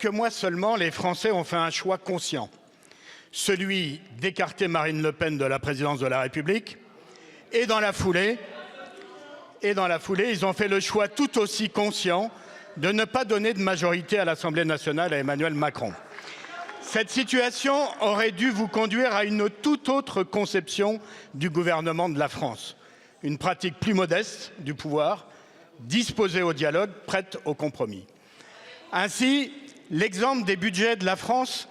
que mois seulement, les Français ont fait un choix conscient, celui d'écarter Marine Le Pen de la présidence de la République, et dans la foulée, ils ont fait le choix tout aussi conscient de ne pas donner de majorité à l'Assemblée nationale à Emmanuel Macron. Cette situation aurait dû vous conduire à une toute autre conception du gouvernement de la France. Une pratique plus modeste du pouvoir, disposée au dialogue, prête au compromis. Ainsi, l'examen des budgets de la France,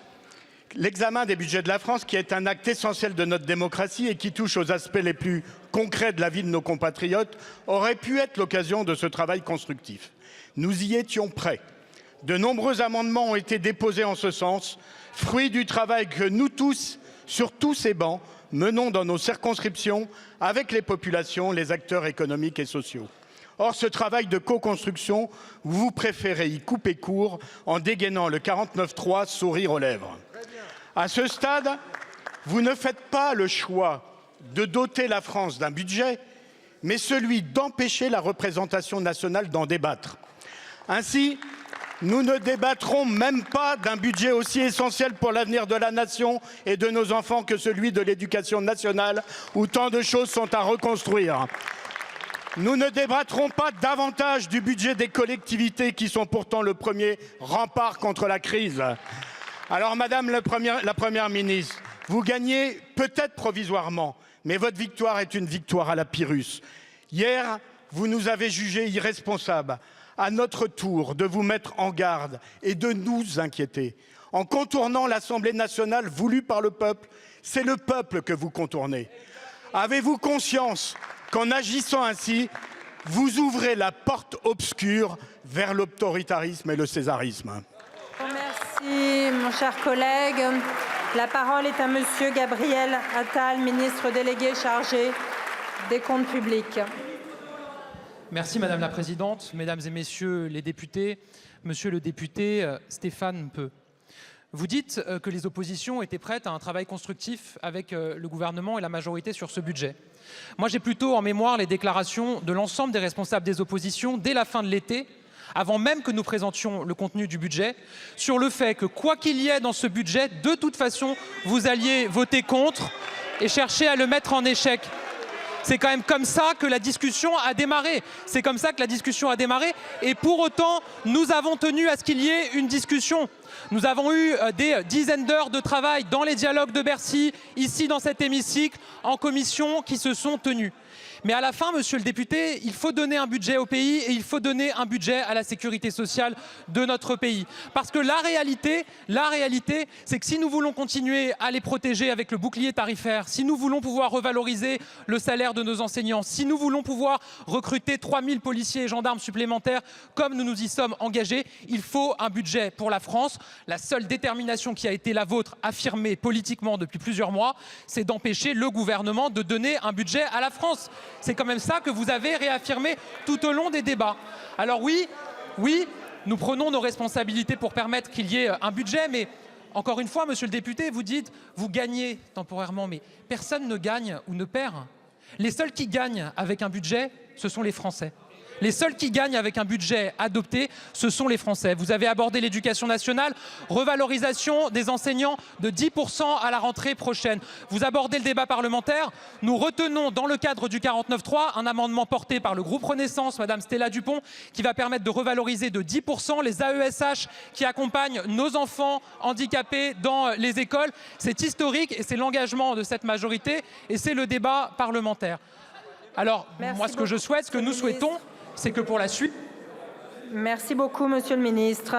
qui est un acte essentiel de notre démocratie et qui touche aux aspects les plus concrets de la vie de nos compatriotes, aurait pu être l'occasion de ce travail constructif. Nous y étions prêts. De nombreux amendements ont été déposés en ce sens, fruit du travail que nous tous, sur tous ces bancs, menons dans nos circonscriptions avec les populations, les acteurs économiques et sociaux. Or, ce travail de co-construction, vous préférez y couper court en dégainant le 49.3 sourire aux lèvres. À ce stade, vous ne faites pas le choix de doter la France d'un budget, mais celui d'empêcher la représentation nationale d'en débattre. Ainsi, nous ne débattrons même pas d'un budget aussi essentiel pour l'avenir de la nation et de nos enfants que celui de l'éducation nationale, où tant de choses sont à reconstruire. Nous ne débattrons pas davantage du budget des collectivités qui sont pourtant le premier rempart contre la crise. Alors, Madame la Première ministre, vous gagnez peut-être provisoirement, mais votre victoire est une victoire à la Pyrrhus. Hier, vous nous avez jugés irresponsables. À notre tour de vous mettre en garde et de nous inquiéter. En contournant l'Assemblée nationale voulue par le peuple, c'est le peuple que vous contournez. Avez-vous conscience qu'en agissant ainsi, vous ouvrez la porte obscure vers l'autoritarisme et le césarisme? Merci, mon cher collègue. La parole est à Monsieur Gabriel Attal, ministre délégué chargé des comptes publics. Merci Madame la Présidente, Mesdames et Messieurs les députés, Monsieur le député Stéphane Peu. Vous dites que les oppositions étaient prêtes à un travail constructif avec le gouvernement et la majorité sur ce budget. Moi, j'ai plutôt en mémoire les déclarations de l'ensemble des responsables des oppositions dès la fin de l'été, avant même que nous présentions le contenu du budget, sur le fait que quoi qu'il y ait dans ce budget, de toute façon, vous alliez voter contre et chercher à le mettre en échec. C'est quand même comme ça que la discussion a démarré. C'est comme ça que la discussion a démarré. Et pour autant, nous avons tenu à ce qu'il y ait une discussion. Nous avons eu des dizaines d'heures de travail dans les dialogues de Bercy, ici dans cet hémicycle, en commission, qui se sont tenus. Mais à la fin, monsieur le député, il faut donner un budget au pays et il faut donner un budget à la sécurité sociale de notre pays. Parce que la réalité, c'est que si nous voulons continuer à les protéger avec le bouclier tarifaire, si nous voulons pouvoir revaloriser le salaire de nos enseignants, si nous voulons pouvoir recruter 3000 policiers et gendarmes supplémentaires comme nous nous y sommes engagés, il faut un budget pour la France. La seule détermination qui a été la vôtre, affirmée politiquement depuis plusieurs mois, c'est d'empêcher le gouvernement de donner un budget à la France. C'est quand même ça que vous avez réaffirmé tout au long des débats. Alors oui, nous prenons nos responsabilités pour permettre qu'il y ait un budget, mais encore une fois, monsieur le député, vous dites, vous gagnez temporairement, mais personne ne gagne ou ne perd. Les seuls qui gagnent avec un budget, ce sont les Français. Les seuls qui gagnent avec un budget adopté, ce sont les Français. Vous avez abordé l'éducation nationale, revalorisation des enseignants de 10% à la rentrée prochaine. Vous abordez le débat parlementaire. Nous retenons dans le cadre du 49.3 un amendement porté par le groupe Renaissance, Madame Stella Dupont, qui va permettre de revaloriser de 10% les AESH qui accompagnent nos enfants handicapés dans les écoles. C'est historique et c'est l'engagement de cette majorité et c'est le débat parlementaire. Alors, moi, ce que je souhaite, ce que nous souhaitons, c'est que pour la suite... Merci beaucoup, monsieur le ministre.